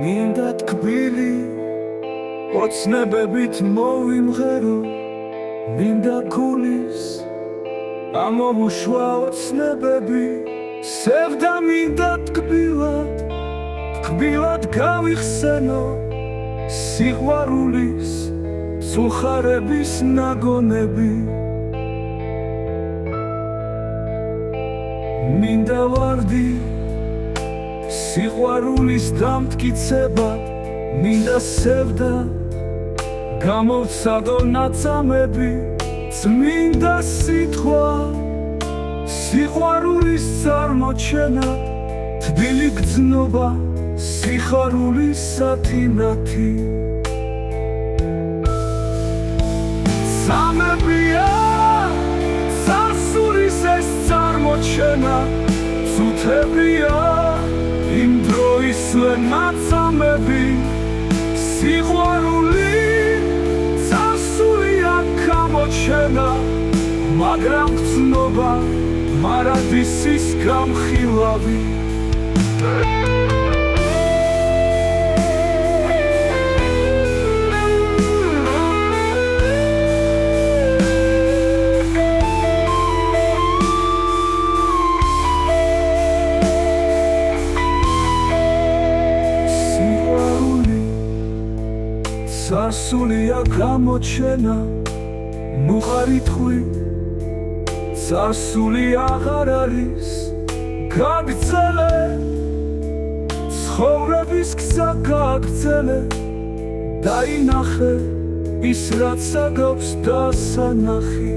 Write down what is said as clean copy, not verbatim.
მინდა თკბილი ოცნებებით მოვიმღერო მინდა გულის ამომუშვა ოცნებები სევდა მინდა თკბილად გავიხსენო სიყვარულის სულხარების ნაგონები მინდა ვარდი სიყვარულის დამტკიცება მინდა სევდა გამოვცადო ნაწამები წმინდა სიტყვა სიყვარულის წარმოჩენა თბილი გრძნობა სიხარულის სათინათი სამებია წარსულის ეს წარმოჩენა წუთებია იმ დროის ნაწამები სიყვარული წარსულია გამოჩენა მაგრამ გრძნობა მარადისის გამხილავი წარსულია გამოჩენა მუხარი თქვი წარსული აღარ არის გაგრძელე ცხოვრების გზა გაგრძელე დაინახე ის რაც აგავს დასანახი